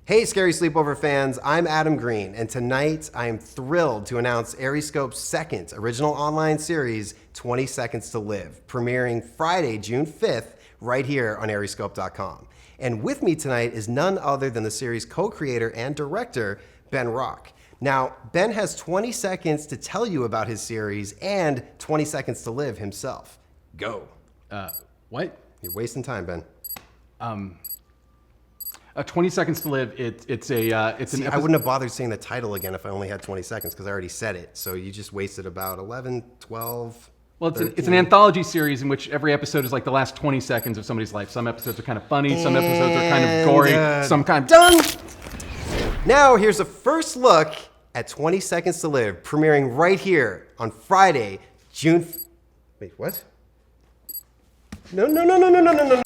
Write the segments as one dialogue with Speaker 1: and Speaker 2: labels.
Speaker 1: Hey, Scary Sleepover fans, I'm Adam Green, and tonight I am thrilled to announce ArieScope's second original online series, 20 Seconds to Live, premiering Friday, June 5th, right here on ArieScope.com. And with me tonight is none other than the series co-creator and director, Ben Rock. Now, Ben has 20 seconds to tell you about his series and 20 seconds to live himself. Go.
Speaker 2: What?
Speaker 1: You're wasting time, Ben.
Speaker 2: 20 Seconds to Live, it's an episode.
Speaker 1: I wouldn't have bothered saying the title again if I only had 20 seconds because I already said it. So you just wasted about 11, 12,
Speaker 2: Well, it's an anthology series in which every episode is like the last 20 seconds of somebody's life. Some episodes are kind of funny, some episodes are kind of gory, some kind of...
Speaker 1: Done! Now here's a first look at 20 Seconds to Live, premiering right here on Friday, June... Wait, what? No.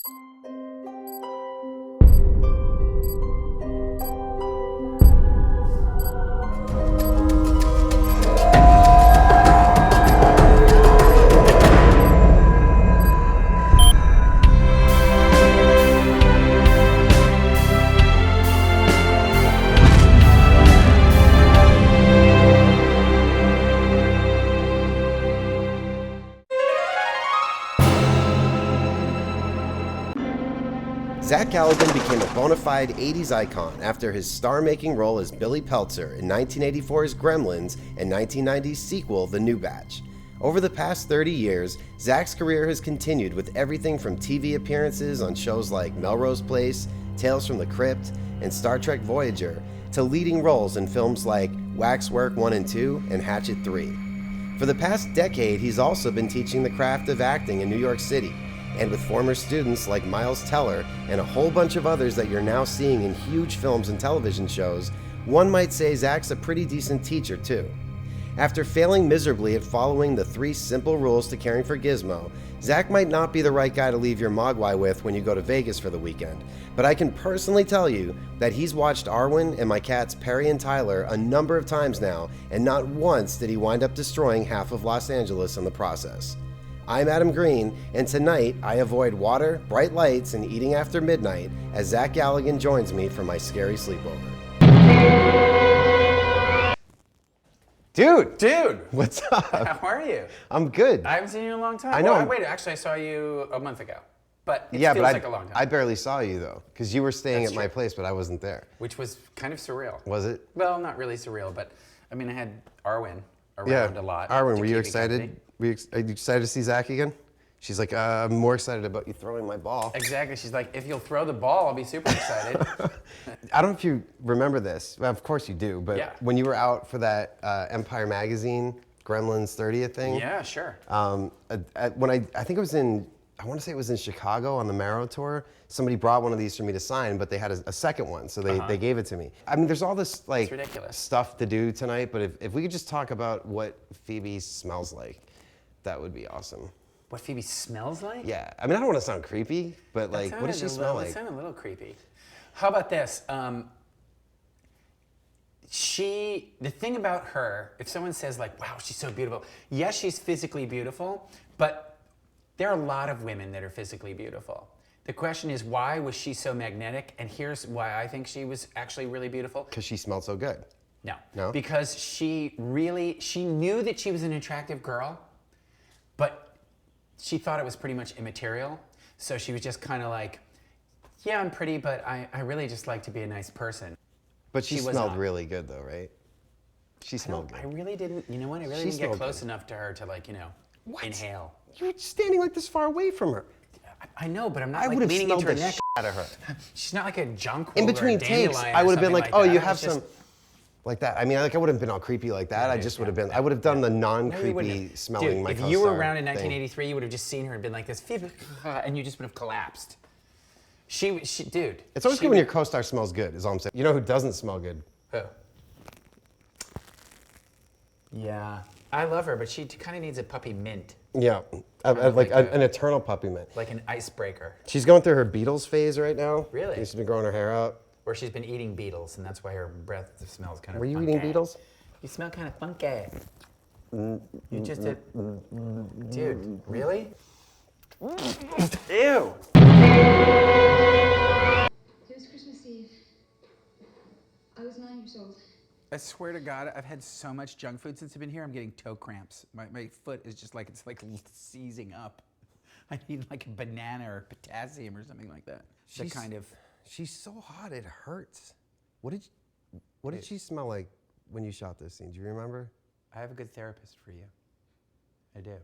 Speaker 1: Zach Galligan became a bona fide 80s icon after his star-making role as Billy Peltzer in 1984's Gremlins and 1990's sequel, The New Batch. Over the past 30 years, Zach's career has continued with everything from TV appearances on shows like Melrose Place, Tales from the Crypt, and Star Trek Voyager, to leading roles in films like Waxwork 1 and 2 and Hatchet 3. For the past decade, he's also been teaching the craft of acting in New York City, and with former students like Miles Teller and a whole bunch of others that you're now seeing in huge films and television shows, one might say Zach's a pretty decent teacher too. After failing miserably at following the 3 simple rules to caring for Gizmo, Zach might not be the right guy to leave your mogwai with when you go to Vegas for the weekend, but I can personally tell you that he's watched Arwen and my cats Perry and Tyler a number of times now, and not once did he wind up destroying half of Los Angeles in the process. I'm Adam Green, and tonight I avoid water, bright lights, and eating after midnight as Zach Galligan joins me for my scary sleepover. Dude! What's up?
Speaker 3: How are you?
Speaker 1: I'm good.
Speaker 3: I haven't seen you in a long time.
Speaker 1: I know.
Speaker 3: Well, wait, actually, I saw you a month ago. But it
Speaker 1: Yeah,
Speaker 3: feels
Speaker 1: but
Speaker 3: like a long time.
Speaker 1: I barely saw you though, because you were staying
Speaker 3: That's
Speaker 1: at my
Speaker 3: true.
Speaker 1: place, but I wasn't there.
Speaker 3: Which was kind of surreal.
Speaker 1: Was it?
Speaker 3: Well, not really surreal, but I mean, I had Arwen around
Speaker 1: Yeah.
Speaker 3: a lot.
Speaker 1: Arwen,
Speaker 3: to
Speaker 1: were you
Speaker 3: keep me
Speaker 1: excited?
Speaker 3: company.
Speaker 1: Are you excited to see Zach again? She's like, I'm more excited about you throwing my ball.
Speaker 3: Exactly. She's like, if you'll throw the ball, I'll be super excited.
Speaker 1: I don't know if you remember this. Well, of course you do, but
Speaker 3: Yeah.
Speaker 1: when you were out for that Empire Magazine Gremlins 30th thing.
Speaker 3: Yeah, sure.
Speaker 1: When I think it was I want to say it was in Chicago on the Marrow tour, somebody brought one of these for me to sign, but they had a second one, so they gave it to me. I mean, there's all this like
Speaker 3: ridiculous.
Speaker 1: stuff to do tonight, but if we could just talk about what Phoebe smells like, that would be awesome.
Speaker 3: What Phoebe smells like?
Speaker 1: Yeah, I mean, I don't want to sound creepy, but like, what does she smell
Speaker 3: That
Speaker 1: like?
Speaker 3: sounded a little creepy. How about this? The thing about her, if someone says like, wow, she's so beautiful. Yes, she's physically beautiful, but there are a lot of women that are physically beautiful. The question is, why was she so magnetic? And here's why I think she was actually really beautiful.
Speaker 1: Because she smelled so good.
Speaker 3: No. Because she knew that she was an attractive girl, but she thought it was pretty much immaterial. So she was just kind of like, yeah, I'm pretty, but I really just like to be a nice person.
Speaker 1: But she
Speaker 3: was
Speaker 1: smelled
Speaker 3: not.
Speaker 1: really good though, right? She smelled
Speaker 3: I
Speaker 1: good.
Speaker 3: really didn't, you know what? I really
Speaker 1: She
Speaker 3: didn't get
Speaker 1: smelled
Speaker 3: close
Speaker 1: good.
Speaker 3: enough to her to like,
Speaker 1: What?
Speaker 3: inhale.
Speaker 1: You were standing like this far away from her.
Speaker 3: I know, but I'm not
Speaker 1: I
Speaker 3: like
Speaker 1: would have
Speaker 3: leaning
Speaker 1: smelled
Speaker 3: into her
Speaker 1: the
Speaker 3: neck.
Speaker 1: shit out of her.
Speaker 3: She's not like a junk
Speaker 1: In
Speaker 3: roller or
Speaker 1: between
Speaker 3: a
Speaker 1: takes,
Speaker 3: dandelion
Speaker 1: I
Speaker 3: or
Speaker 1: would have been
Speaker 3: something
Speaker 1: like, oh,
Speaker 3: that.
Speaker 1: you
Speaker 3: It
Speaker 1: have
Speaker 3: was just-
Speaker 1: some, like that. I mean, like I wouldn't have been all creepy like that. I just would have been, I would have done the
Speaker 3: No, you
Speaker 1: non-creepy
Speaker 3: wouldn't have.
Speaker 1: smelling
Speaker 3: Dude,
Speaker 1: my
Speaker 3: if
Speaker 1: co-star
Speaker 3: you were around in
Speaker 1: thing.
Speaker 3: 1983, you would have just seen her and been like this, Phoebe, and you just would have collapsed. Dude.
Speaker 1: It's always good when your co-star smells good, is all I'm saying. You know who doesn't smell good?
Speaker 3: Who? Yeah, I love her, but she kind of needs a puppy mint,
Speaker 1: Yeah,
Speaker 3: like
Speaker 1: an eternal puppy mint.
Speaker 3: like an icebreaker.
Speaker 1: She's going through her Beatles phase right now.
Speaker 3: Really?
Speaker 1: She's been growing her hair out.
Speaker 3: Or she's been eating beetles, and that's why her breath smells kind of
Speaker 1: Were you
Speaker 3: funky.
Speaker 1: eating beetles?
Speaker 3: You smell kind of funky. You just did. Dude, really? Ew.
Speaker 4: It was Christmas Eve. I was 9 years old.
Speaker 3: I swear to God, I've had so much junk food since I've been here. I'm getting toe cramps. My foot is just like, it's like seizing up. I need like a banana or potassium or something like that.
Speaker 1: She's so hot, it hurts. What did she smell like when you shot this scene? Do you remember?
Speaker 3: I have a good therapist for you. I do.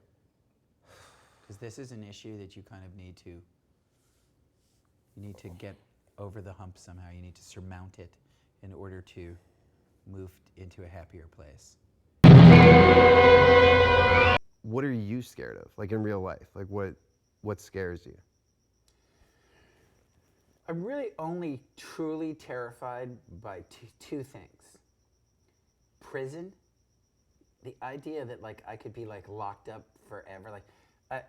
Speaker 3: Because this is an issue that you kind of need to get over the hump somehow. You need to surmount it in order to move into a happier place.
Speaker 1: What are you scared of? Like in real life? Like what scares you?
Speaker 3: I'm really only truly terrified by two things. Prison, the idea that like I could be like locked up forever. Like, I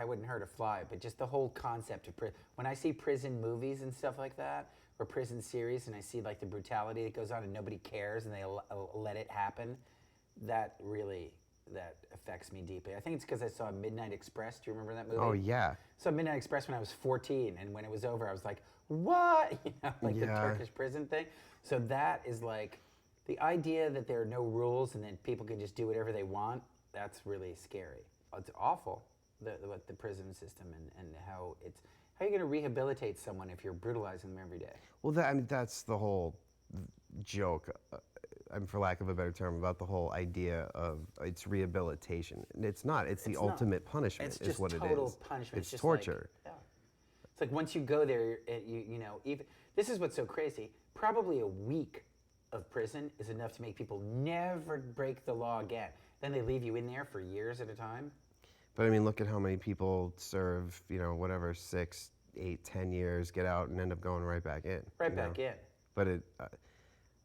Speaker 3: wouldn't hurt a fly, but just the whole concept of prison. When I see prison movies and stuff like that, or prison series, and I see like the brutality that goes on and nobody cares and they let it happen, that affects me deeply. I think it's because I saw Midnight Express. Do you remember that movie?
Speaker 1: Oh yeah.
Speaker 3: I saw Midnight Express when I was 14, and when it was over, I was like, what? You know, like the Turkish prison thing. So that is like, the idea that there are no rules and then people can just do whatever they want, that's really scary. It's awful, the prison system and how are you going to rehabilitate someone if you're brutalizing them every day?
Speaker 1: Well, that's the whole joke, for lack of a better term, about the whole idea of it's rehabilitation. It's not. It's the ultimate punishment.
Speaker 3: It's just
Speaker 1: what it
Speaker 3: total
Speaker 1: is.
Speaker 3: punishment.
Speaker 1: It's torture.
Speaker 3: Like, yeah. It's like once you go there, you know, even this is what's so crazy. Probably a week of prison is enough to make people never break the law again. Then they leave you in there for years at a time.
Speaker 1: But I mean, look at how many people serve, 6, 8, 10 years, get out and end up going right back in.
Speaker 3: Right back in.
Speaker 1: But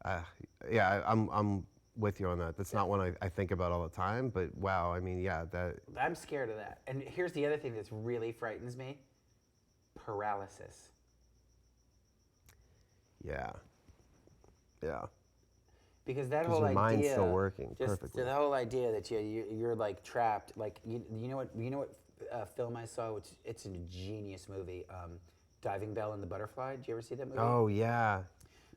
Speaker 1: I'm with you on that. That's not one I think about all the time, but wow, I mean, yeah, that.
Speaker 3: I'm scared of that. And here's the other thing that really frightens me. Paralysis.
Speaker 1: Yeah. Yeah.
Speaker 3: Because that whole
Speaker 1: your
Speaker 3: idea,
Speaker 1: mind's still working perfectly.
Speaker 3: The whole idea that you're like trapped, like you know what film I saw, which it's a genius movie, Diving Bell and the Butterfly. Did you ever see that movie?
Speaker 1: Oh yeah.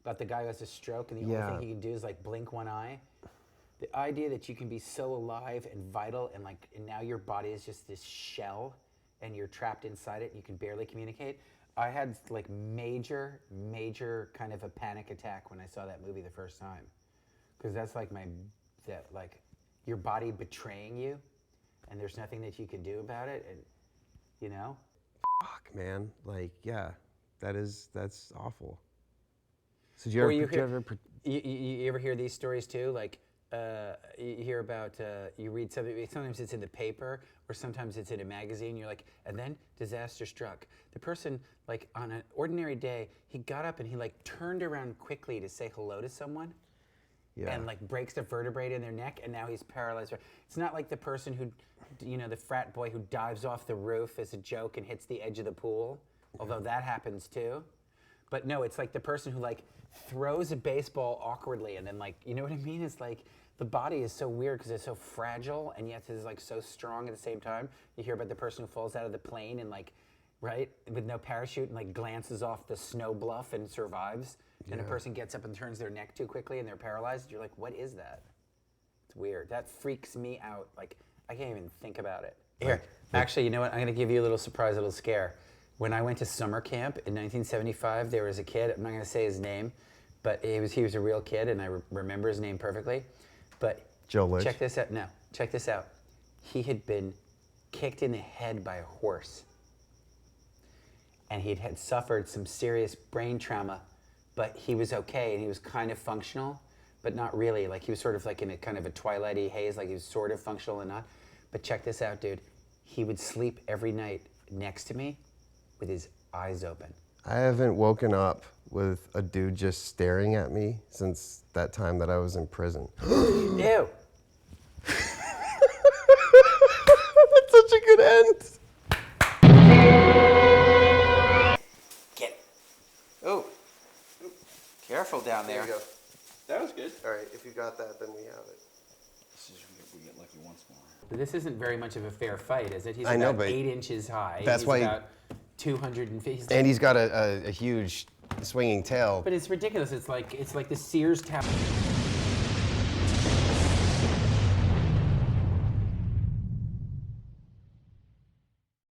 Speaker 3: About the guy who has a stroke and the only thing he can do is like blink one eye. The idea that you can be so alive and vital and now your body is just this shell and you're trapped inside it and you can barely communicate. I had like major kind of a panic attack when I saw that movie the first time. Because that's like your body betraying you, and there's nothing that you can do about it, and you know.
Speaker 1: Fuck, man. Like, yeah, that's awful. So you ever
Speaker 3: hear these stories too? Like, you hear about, you read something. Sometimes it's in the paper, or sometimes it's in a magazine. You're like, and then disaster struck. The person, like, on an ordinary day, he got up and he like turned around quickly to say hello to someone. Yeah. And like breaks a vertebrae in their neck, and now he's paralyzed. It's not like the person who, the frat boy who dives off the roof as a joke and hits the edge of the pool, although that happens too. But no, it's like the person who like throws a baseball awkwardly, and then like, you know what I mean? It's like the body is so weird because it's so fragile, and yet it's like so strong at the same time. You hear about the person who falls out of the plane and like, right, with no parachute and like glances off the snow bluff and survives. And a person gets up and turns their neck too quickly and they're paralyzed. You're like, what is that? It's weird. That freaks me out. Like, I can't even think about it. Here, actually, you know what? I'm going to give you a little surprise, a little scare. When I went to summer camp in 1975, there was a kid. I'm not going to say his name, but he was a real kid, and I remember his name perfectly. But
Speaker 1: Joe Lynch.
Speaker 3: Check this out. No, check this out. He had been kicked in the head by a horse, and he had suffered some serious brain trauma. But he was okay, and he was kind of functional, but not really. Like, he was sort of like in a kind of a twilighty haze, like he was sort of functional and not. But check this out, dude. He would sleep every night next to me with his eyes open.
Speaker 1: I haven't woken up with a dude just staring at me since that time that I was in prison.
Speaker 3: Ew.
Speaker 1: That's such a good end.
Speaker 3: Get it. Oh. Careful down there.
Speaker 1: There you go.
Speaker 3: That was good.
Speaker 1: All right, if you got that, then we have it.
Speaker 5: We get lucky once more.
Speaker 3: But this isn't very much of a fair fight, is it? He's
Speaker 1: I know,
Speaker 3: about
Speaker 1: but
Speaker 3: 8 inches high.
Speaker 1: that's
Speaker 3: He's
Speaker 1: why
Speaker 3: about 250.
Speaker 1: And he's got a huge swinging tail.
Speaker 3: But it's ridiculous. It's like the Sears Tower.